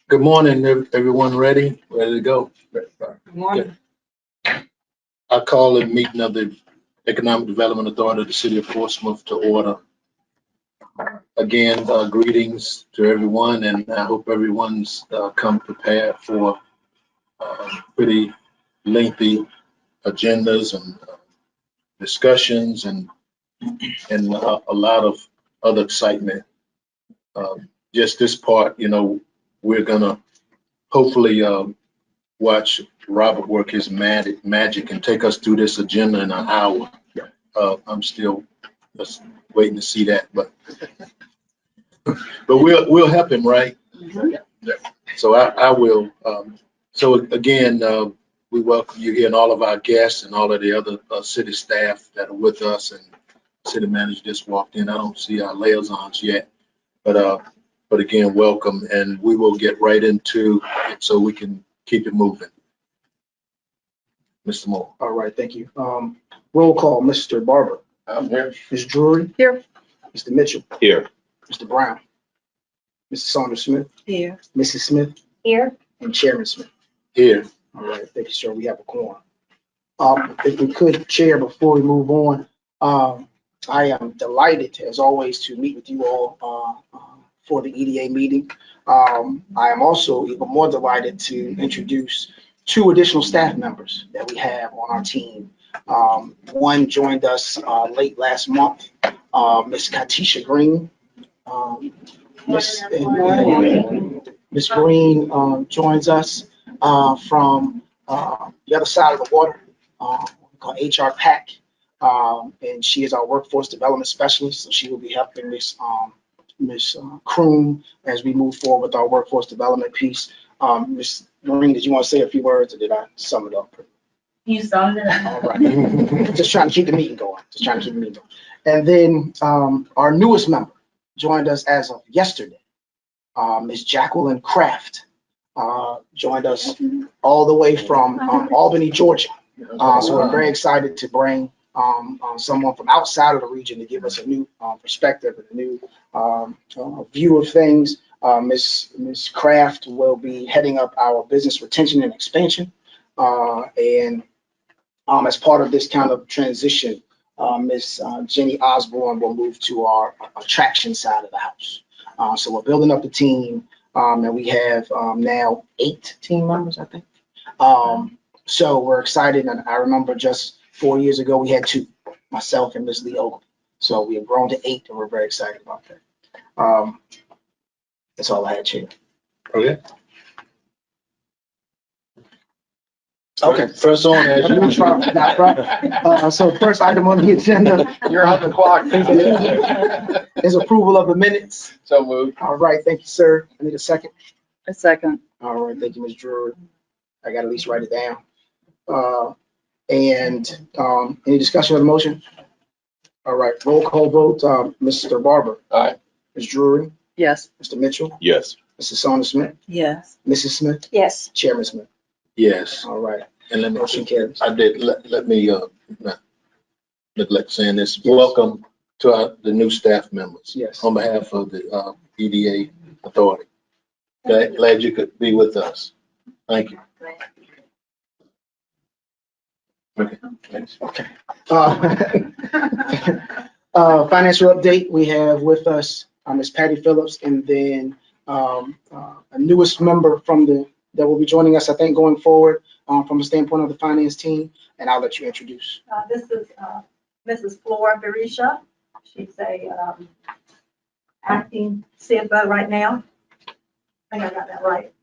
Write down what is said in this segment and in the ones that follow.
Good morning, everyone. Ready to go? Good morning. I call the meeting of the Economic Development Authority of the City of Portsmouth to order. Again, greetings to everyone, and I hope everyone's come prepared for pretty lengthy agendas and discussions and a lot of other excitement. Just this part, we're gonna hopefully watch Robert work his magic and take us through this agenda in an hour. I'm still just waiting to see that, but we'll help him, right? Mm-hmm. So I will. So again, we welcome you here and all of our guests and all of the other city staff that are with us, and city manager just walked in. I don't see our liaisons yet, but again, welcome, and we will get right into it so we can keep it moving. Mr. Moore. All right, thank you. Roll call, Mr. Barber. I'm here. Ms. Drury. Here. Mr. Mitchell. Here. Mr. Brown. Mrs. Saunders Smith. Here. Mrs. Smith. Here. And Chairman Smith. Here. All right, thank you, sir. We have a quorum. If we could, Chair, before we move on, I am delighted, as always, to meet with you all for the EDA meeting. I am also even more delighted to introduce two additional staff members that we have on our team. One joined us late last month, Ms. Katisha Green. Ms. Green joins us from the other side of the water, called HR PAC, and she is our workforce development specialist. So she will be helping Ms. Kroon as we move forward with our workforce development piece. Ms. Green, did you want to say a few words, or did I sum it up? You summed it up. All right. Just trying to keep the meeting going. And then our newest member joined us as of yesterday. Ms. Jacqueline Kraft joined us all the way from Albany, Georgia. So we're very excited to bring someone from outside of the region to give us a new perspective and a new view of things. Ms. Kraft will be heading up our business retention and expansion. And as part of this kind of transition, Ms. Jenny Osborne will move to our attraction side of the house. So we're building up the team, and we have now 8 team members, I think. So we're excited, and I remember just 4 years ago we had 2, myself and Ms. Lee Ogle. So we have grown to 8, and we're very excited about that. That's all I had, Chair. Okay. Okay. First on, as usual. So first item on the agenda. You're on the clock. Is approval of the minutes. So moved. All right, thank you, sir. I need a second. A second. All right, thank you, Ms. Drury. I got to at least write it down. And any discussion on the motion? All right, roll call vote. Mr. Barber. Aye. Ms. Drury. Yes. Mr. Mitchell. Yes. Mrs. Saunders Smith. Yes. Mrs. Smith. Yes. Chairman Smith. Yes. All right, And let me, motion carries. I did, let me not neglect saying this. Yes. Welcome to the new staff members. Yes. On behalf of the EDA authority. Glad you could be with us. Thank you. Okay. Thanks. Okay. Financial update, we have with us Ms. Patty Phillips, and then a newest member that will be joining us, I think, going forward from the standpoint of the finance team, and I'll let you introduce. This is Mrs. Flora Berisha. She's a acting CFO right now. I think I got that right.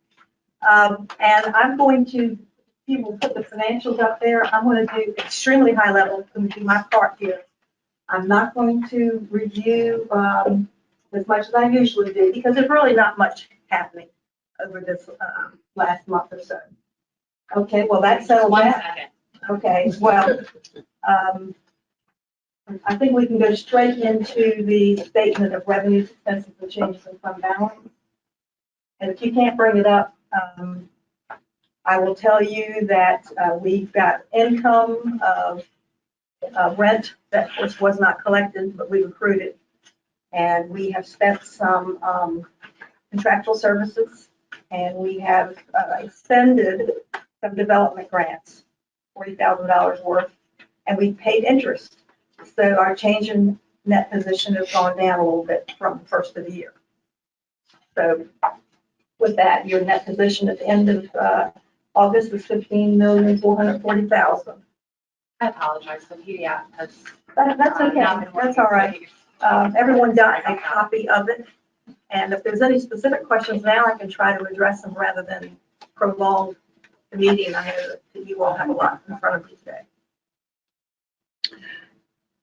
And I'm going to, people put the financials up there. I'm going to do extremely high level. I'm going to do my part here. I'm not going to review as much as I usually do because there's really not much happening over this last month or so. Okay, well, that settles that. Okay, well, I think we can go straight into the statement of revenues, expenses, and changes in fund balance. And if you can't bring it up, I will tell you that we've got income of rent that was not collected, but we've accrued it. And we have spent some contractual services And we have extended some development grants, $40,000 worth, and we paid interest. So our change in net position has gone down a little bit from the first of the year. So with that, your net position at the end of August was $15,440,000. I apologize, so yeah, that's. That's okay, that's all right. Everyone got a copy of it. And if there's any specific questions now, I can try to address them rather than prolong the meeting. I know that you all have a lot in front of you today.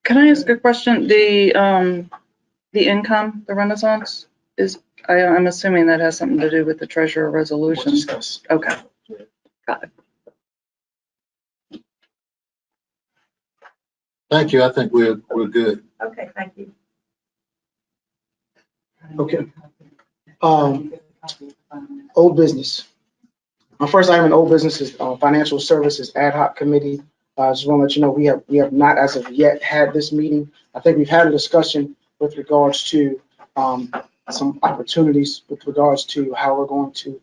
Can I ask a question? The income, the Renaissance is, I'm assuming that has something to do with the treasurer We'll resolution. discuss. Okay, got it. Thank you. I think we're good. Okay, thank you. Okay. Old business. My first item in old business is Financial Services Ad Hoc Committee. I just want to let you know we have not as of yet had this meeting. I think we've had a discussion with regards to some opportunities with regards to how we're going to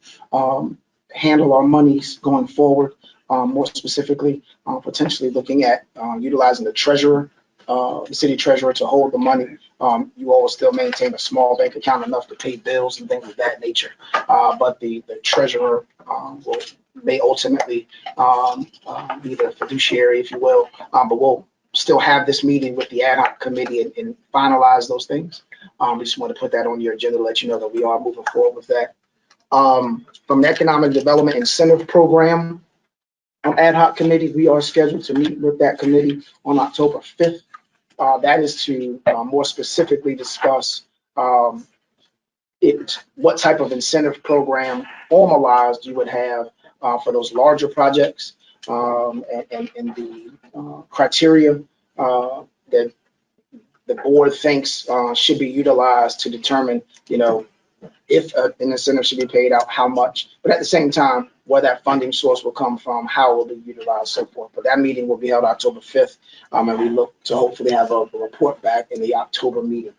handle our monies going forward. More specifically, potentially looking at utilizing the treasurer, the city treasurer, to hold the money. You all will still maintain a small bank account enough to pay bills and things of that nature. But the treasurer may ultimately be the fiduciary, if you will. But we'll still have this meeting with the ad hoc committee and finalize those things. We just want to put that on your agenda to let you know that we are moving forward with that. From the Economic Development Incentive Program ad hoc committee, we are scheduled to meet with that committee on October 5th. That is to more specifically discuss what type of incentive program formalized you would have for those larger projects, and the criteria that the board thinks should be utilized to determine, if an incentive should be paid out, how much, but at the same time, where that funding source will come from, how it will be utilized, so forth. But that meeting will be held October 5th, and we look to hopefully have a report back in the October meeting.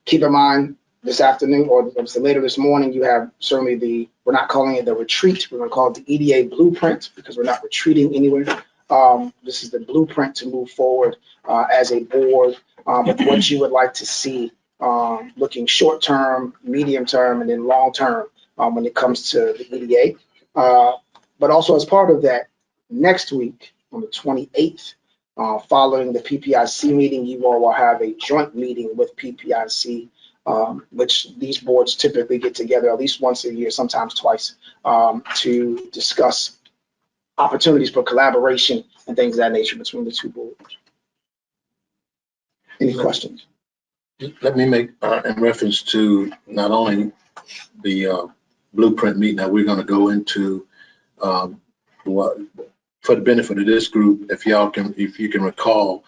Keep in mind, this afternoon, or later this morning, you have certainly we're not calling it the retreat, we're going to call it the EDA blueprint, because we're not retreating anywhere. This is the blueprint to move forward as a board with what you would like to see, looking short term, medium term, and then long term when it comes to the EDA. But also as part of that, next week on the 28th, following the PPIC meeting, you all will have a joint meeting with PPIC, which these boards typically get together at least once a year, sometimes twice, to discuss opportunities for collaboration and things of that nature between the two boards. Any questions? Let me make, in reference to not only the blueprint meeting that we're going to go into, what, for the benefit of this group, if you can recall,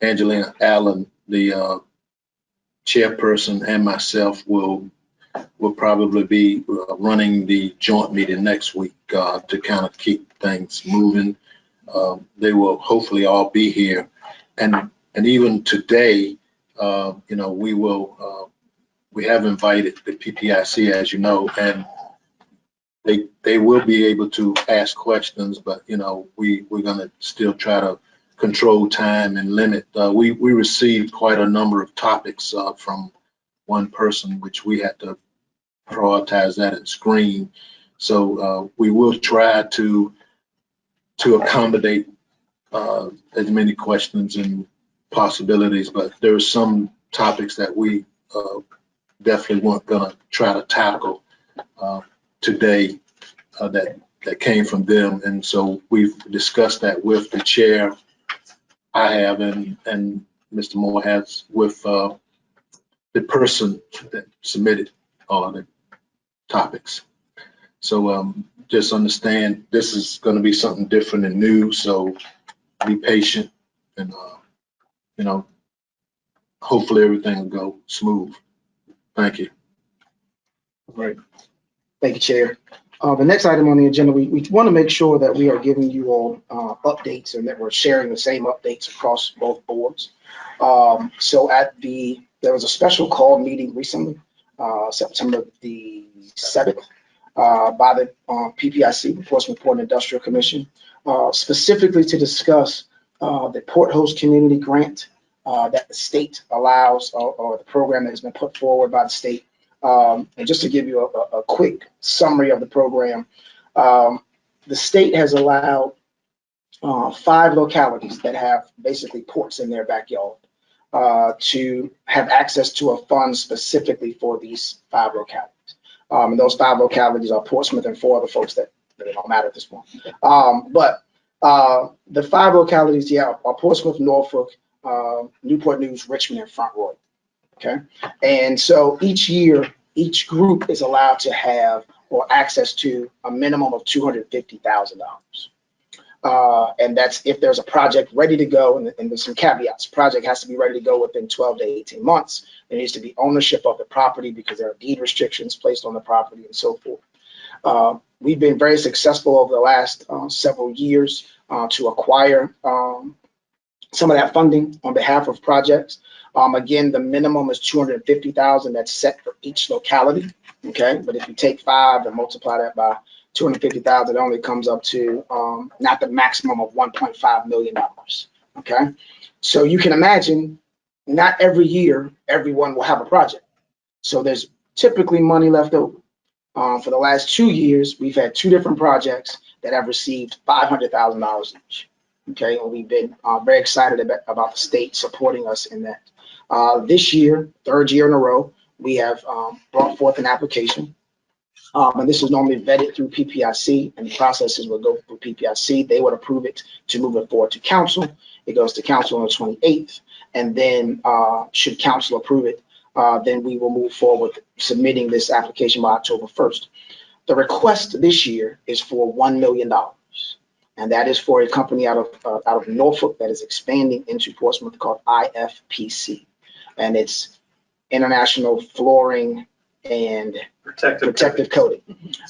Angelina Allen, the chairperson, and myself will probably be running the joint meeting next week to kind of keep things moving. They will hopefully all be here, and even today, we have invited the PPIC, as you know, and they will be able to ask questions, but we're going to still try to control time and limit. We received quite a number of topics from one person, which we had to prioritize that and screen. So we will try to accommodate as many questions and possibilities, but there are some topics that we definitely weren't going to try to tackle today that came from them, and so we've discussed that with the chair. I have, and Mr. Moore has, with the person that submitted all the topics. So just understand this is going to be something different and new, so be patient, and hopefully everything will go smooth. Thank you. Right. Thank you, Chair. The next item on the agenda, we want to make sure that we are giving you all updates and that we're sharing the same updates across both boards. So there was a special call meeting recently September the 7th, by the PPIC, Portsmouth Port and Industrial Commission, specifically to discuss the port host community grant that the state allows, or the program that has been put forward by the state. And just to give you a quick summary of the program, the state has allowed 5 localities that have basically ports in their backyard to have access to a fund specifically for these 5 localities. And those 5 localities are Portsmouth and 4 other folks that don't matter at this point. But the 5 localities, are Portsmouth, Norfolk, Newport News, Richmond, and Front Royal. Okay, and so each year, each group is allowed to have or access to a minimum of $250,000. And that's if there's a project ready to go, and there's some caveats. Project has to be ready to go within 12 to 18 months. There needs to be ownership of the property because there are deed restrictions placed on the property and so forth. We've been very successful over the last several years to acquire some of that funding on behalf of projects. Again, the minimum is $250,000 that's set for each locality. Okay, but if you take 5 and multiply that by 250,000, it only comes up to not the maximum of $1.5 million. Okay, so you can imagine not every year everyone will have a project. So there's typically money left over. For the last 2 years, we've had 2 different projects that have received $500,000 each. Okay, and we've been very excited about the state supporting us in that. This year, 3rd year in a row, we have brought forth an application. And this is normally vetted through PPIC, and the processes will go through PPIC. They would approve it to move it forward to council. It goes to council on the 28th, and then should council approve it, then we will move forward submitting this application by October 1st. The request this year is for $1 million, and that is for a company out of Norfolk that is expanding into Portsmouth called IFPC, and it's International Flooring and Protective Coating.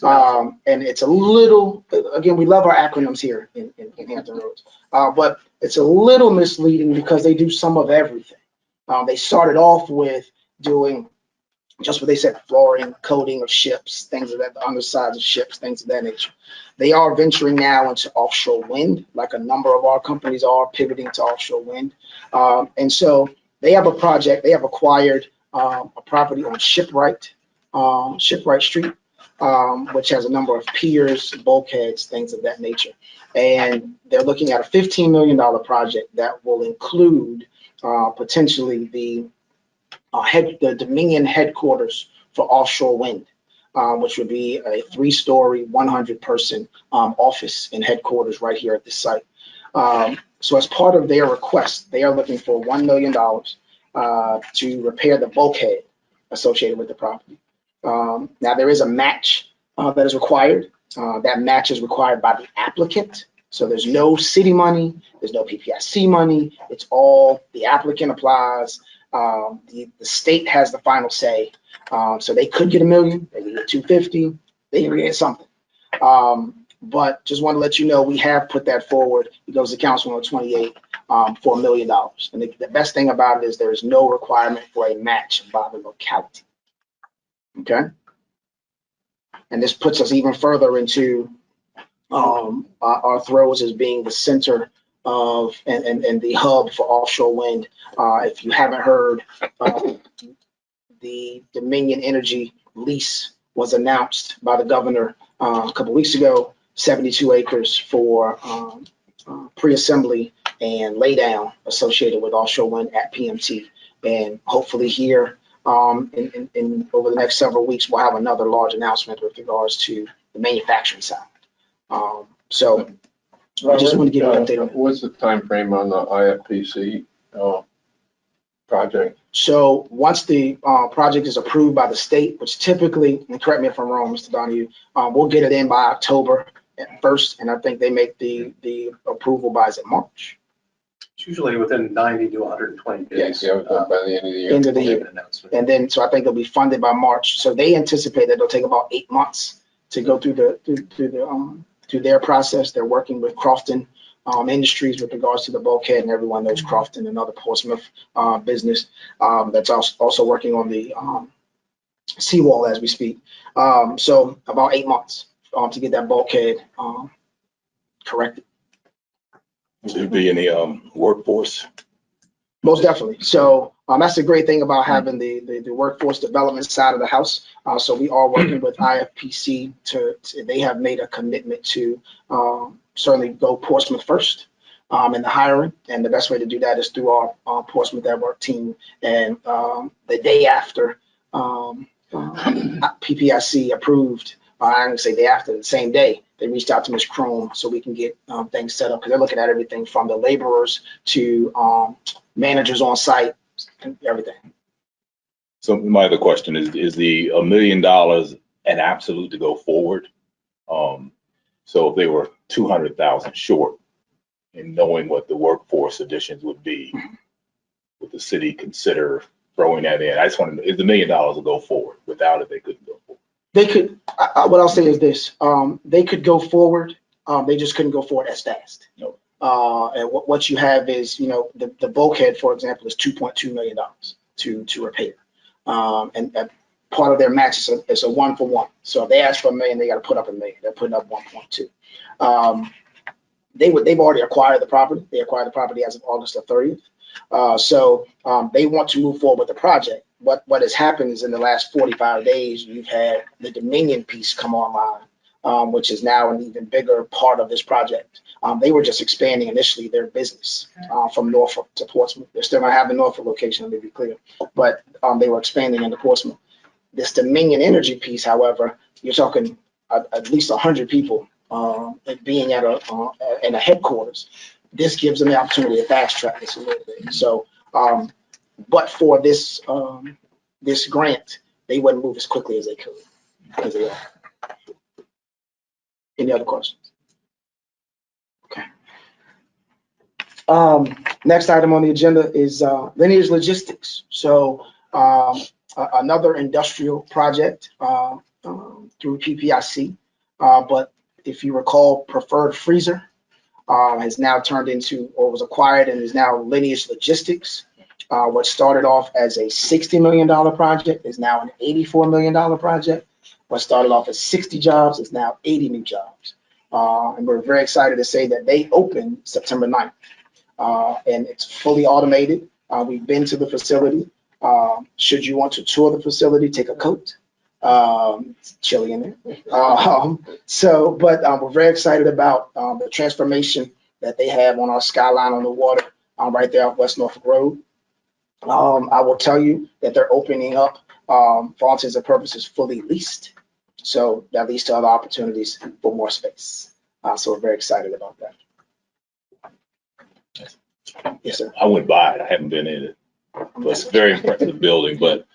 And it's a little, again, we love our acronyms here in Hampton Roads, but it's a little misleading because they do some of everything. They started off with doing just what they said, flooring, coating of ships, things of that, the undersides of ships, things of that nature. They are venturing now into offshore wind, like a number of our companies are pivoting to offshore wind. And so they have a project, they have acquired a property on Shipwright Street, which has a number of piers, bulkheads, things of that nature. And they're looking at a $15 million project that will include potentially the Dominion headquarters for offshore wind, which would be a 3-story, 100-person office and headquarters right here at this site. So as part of their request, they are looking for $1 million to repair the bulkhead associated with the property. Now there is a match that is required. That match is required by the applicant. So there's no city money, there's no PPIC money. It's all the applicant applies. The state has the final say. So they could get $1 million, they could get $250, they can get something. But just want to let you know, we have put that forward. It goes to council on the 28th for $1 million. And the best thing about it is there is no requirement for a match by the locality. Okay. And this puts us even further into our throws as being the center of and the hub for offshore wind. If you haven't heard, the Dominion Energy lease was announced by the governor a couple weeks ago, 72 acres for pre-assembly and laydown associated with offshore wind at PMT. And hopefully here in over the next several weeks, we'll have another large announcement with regards to the manufacturing side. So I just want to give an update on that. What's the time frame on the IFPC project? So once the project is approved by the state, which typically, and correct me if I'm wrong, Mr. Donahue, we'll get it in by October at first, and I think they make the approval by, is it March? It's usually within 90 to 120 days. Yeah, by the end of the year. End of the year. And then, so I think they'll be funded by March. So they anticipate that it'll take about 8 months to go through their process. They're working with Crofton Industries with regards to the bulkhead, and everyone knows Crofton, another Portsmouth business that's also working on the seawall as we speak. So about 8 months to get that bulkhead corrected. Will there be any workforce? Most definitely. So that's the great thing about having the workforce development side of the house. So we are working with IFPC they have made a commitment to certainly go Portsmouth first in the hiring. And the best way to do that is through our Portsmouth at Work team. And the day after PPIC approved, I'm going to say day after, the same day, they reached out to Ms. Chrome so we can get things set up, because they're looking at everything from the laborers to managers on site and everything. So my other question is the $1 million an absolute to go forward? So if they were 200,000 short, and knowing what the workforce additions would be, would the city consider throwing that in? I just want to know, is the $1 million to go forward? Without it, they couldn't go forward. They could, what I'll say is this, they could go forward, they just couldn't go forward as fast. No. And what you have is, the bulkhead, for example, is $2.2 million to repair. And part of their match is a 1-for-1. So if they ask for $1 million, they got to put up $1 million. They're putting up 1.2. They've already acquired the property. They acquired the property as of August the 30th. So they want to move forward with the project. What has happened is in the last 45 days, you've had the Dominion piece come online, which is now an even bigger part of this project. They were just expanding initially their business from Norfolk to Portsmouth. They're still going to have the Norfolk location, let me be clear, but they were expanding into Portsmouth. This Dominion Energy piece, however, you're talking at least 100 people being at in a headquarters. This gives them the opportunity to fast track this a little bit. So, but for this this grant, they wouldn't move as quickly as they could, as they are. Any other questions? Okay. Next item on the agenda is Lineage Logistics. So another industrial project through PPIC, but if you recall, Preferred Freezer has now turned into, or was acquired, and is now Lineage Logistics. What started off as a $60 million project is now an $84 million project. What started off as 60 jobs is now 80 new jobs. And we're very excited to say that they opened September 9th. And it's fully automated. We've been to the facility. Should you want to tour the facility, take a coat. It's chilly in there. But we're very excited about the transformation that they have on our skyline on the water right there off West Norfolk Road. I will tell you that they're opening up, for all intents and purposes, fully leased. So that leads to other opportunities for more space. So we're very excited about that. Yes, sir. I went by it. I haven't been in it. But it's a very impressive building. But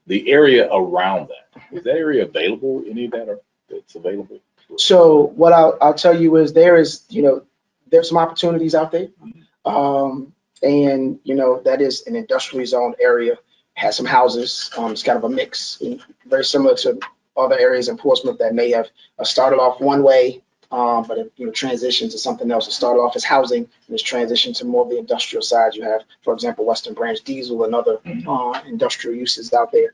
the area around that, is that area available? Any of that that's available? So what I'll tell you is there's some opportunities out there. And that is an industrially zoned area, has some houses. It's kind of a mix, very similar to other areas in Portsmouth that may have started off one way, but it transitioned to something else. It started off as housing and it's transitioned to more of the industrial side. You have, for example, Western Branch Diesel and other industrial uses out there.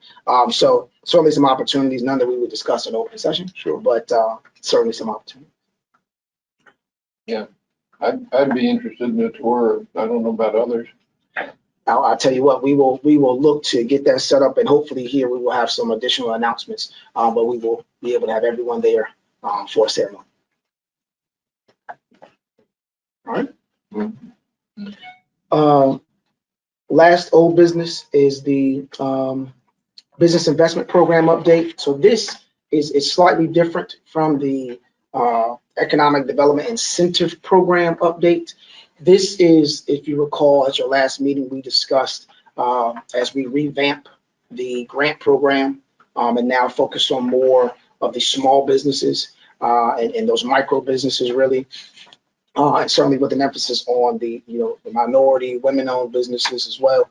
So certainly some opportunities, none that we would discuss in open session. Sure. But certainly some opportunities. Yeah, I'd be interested in a tour. I don't know about others. I'll tell you what, we will look to get that set up, and hopefully here we will have some additional announcements, but we will be able to have everyone there for a ceremony. All right. Mm-hmm. Last old business is the business investment program update. So this is slightly different from the economic development incentive program update. This is, if you recall, at your last meeting, we discussed as we revamp the grant program and now focus on more of the small businesses and those micro businesses really. And certainly with an emphasis on the minority, women-owned businesses as well.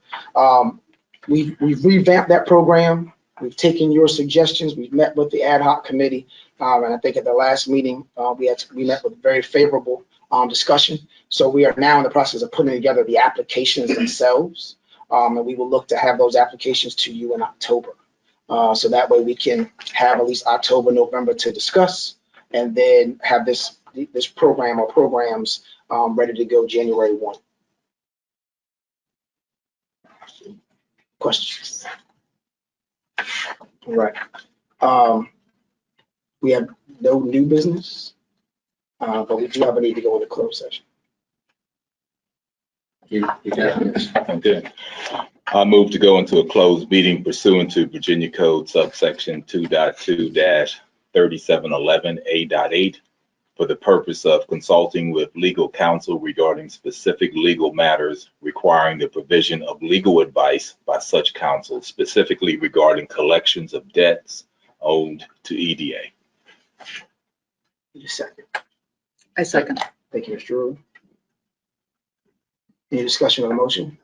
We've revamped that program. We've taken your suggestions. We've met with the ad hoc committee, and I think at the last meeting we met with very favorable discussion. So we are now in the process of putting together the applications themselves, and we will look to have those applications to you in October. So that way we can have at least October, November to discuss, and then have this program or programs ready to go January 1. Questions? All right. We have no new business, but we do have a need to go into closed session. You got this. Okay. I move to go into a closed meeting pursuant to Virginia Code subsection 2.2-3711A.8 for the purpose of consulting with legal counsel regarding specific legal matters requiring the provision of legal advice by such counsel, specifically regarding collections of debts owed to EDA. Need a second. I second. Thank you, Mr. Drury. Any discussion on the motion?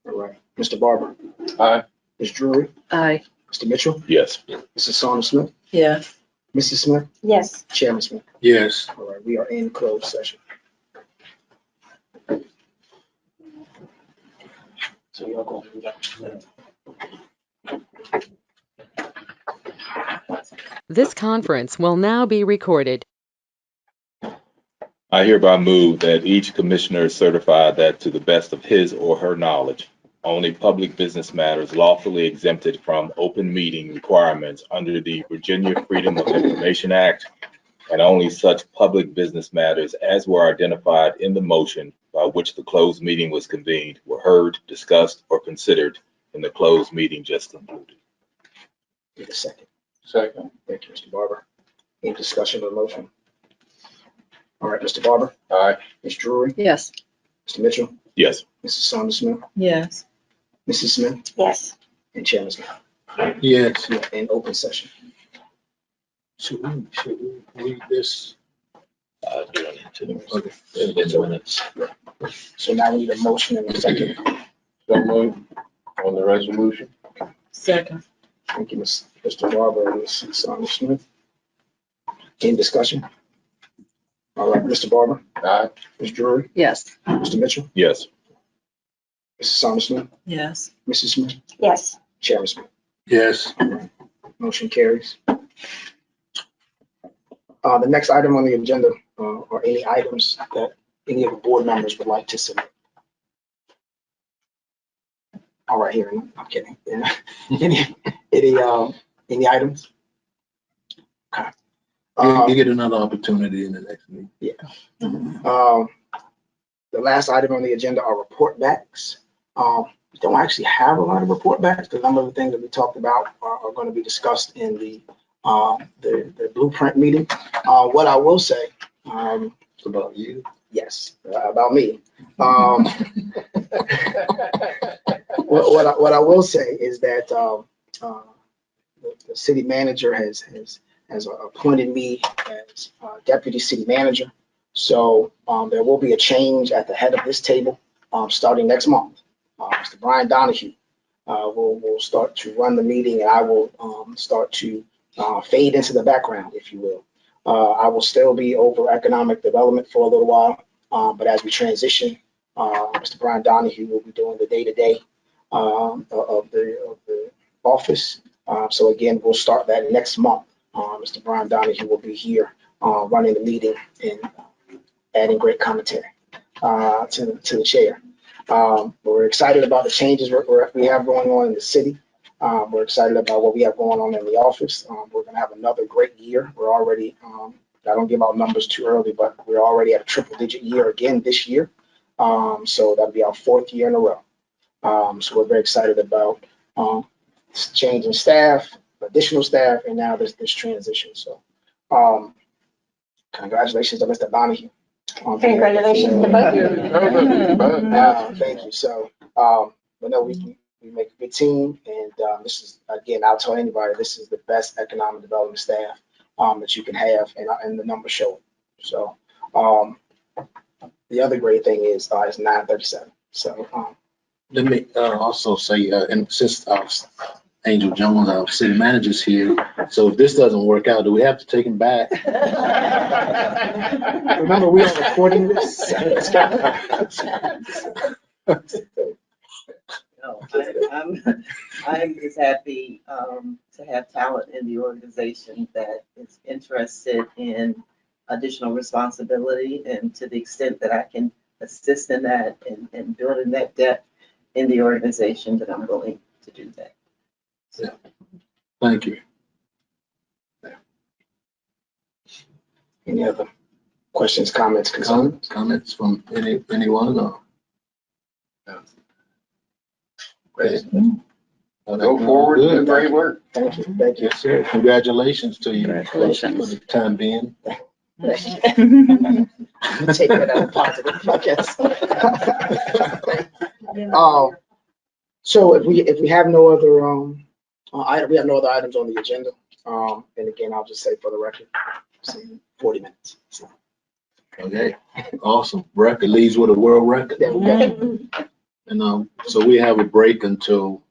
All right. Mr. Barber? Aye. Ms. Drury? Aye. Mr. Mitchell? Yes. Mrs. Saunders Smith? Yes. Mrs. Smith? Yes. Chairman Smith? Yes. All right, we are in closed session. So y'all go do that. This conference will now be recorded. I hereby move that each commissioner certify that to the best of his or her knowledge, only public business matters lawfully exempted from open meeting requirements under the Virginia Freedom of Information Act, and only such public business matters as were identified in the motion by which the closed meeting was convened were heard, discussed, or considered in the closed meeting just concluded. Need a second. Second. Thank you, Mr. Barber. Any discussion on the motion? All right, Mr. Barber? Aye. Ms. Drury? Yes. Mr. Mitchell? Yes. Mrs. Saunders Smith? Yes. Mrs. Smith? Yes. And Chairman Smith? Yes. We are in open session. Should we read this? Doing it to Okay. the minutes. So now we need a motion and a second. So moved on the resolution. Second. Thank you, Mr. Barber and Mrs. Saunders Smith. Any discussion? All right, Mr. Barber? Aye. Ms. Drury? Yes. Mr. Mitchell? Yes. Mrs. Saunders Smith? Yes. Mrs. Smith? Yes. Chairman Smith? Yes. Motion carries. The next item on the agenda are any items that any of the board members would like to submit. All right, here, I'm kidding. Any items? Okay. You get another opportunity in the next meeting. The last item on the agenda are report backs. We don't actually have a lot of report backs because some of the things that we talked about are going to be discussed in the blueprint meeting. What I will say, It's about you. yes, about me. What I will say is that the city manager has appointed me as deputy city manager. So there will be a change at the head of this table starting next month. Mr. Brian Donahue will start to run the meeting, and I will start to fade into the background, if you will. I will still be over economic development for a little while, but as we transition, Mr. Brian Donahue will be doing the day-to-day of the office. So again, we'll start that next month. Mr. Brian Donahue will be here running the meeting and adding great commentary to the chair. We're excited about the changes we have going on in the city. We're excited about what we have going on in the office. We're going to have another great year. We're already, I don't give out numbers too early, but we're already at a triple-digit year again this year. So that'll be our 4th year in a row. So we're very excited about changing staff, additional staff, and now this transition. So congratulations to Mr. Donahue. Congratulations to both of you. Thank you. So, but no, we make a good team, and this is, again, I'll tell anybody, this is the best economic development staff that you can have, and the numbers show it. So, the other great thing is it's 9:37. So, Let me also say, and since Angel Jones, our city manager's here, so if this doesn't work out, do we have to take him back? remember, we are recording this. No, I'm just happy to have talent in the organization that is interested in additional responsibility, and to the extent that I can assist in that and building that depth in the organization, that I'm willing to do that. Thank you. Any other questions, comments, concerns? Comments from anyone? Or? Go forward and do great work. Thank you, thank you. Yes, sir. Congratulations to you. Congratulations. For the time being. Take that as a positive, I guess. So if we have no other we have no other items on the agenda. And again, I'll just say for the record, 40 minutes. So. Okay, awesome. Record leads with a world record. There we go. And so we have a break until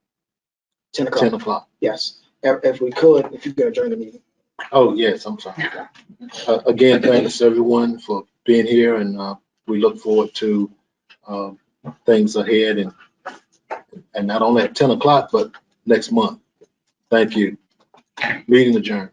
10 o'clock. 10 o'clock. Yes. If we could, if you could adjourn the meeting. Oh, yes, I'm sorry. Again, thanks everyone for being here, and we look forward to things ahead, and not only at 10 o'clock, but next month. Thank you. Meeting adjourned.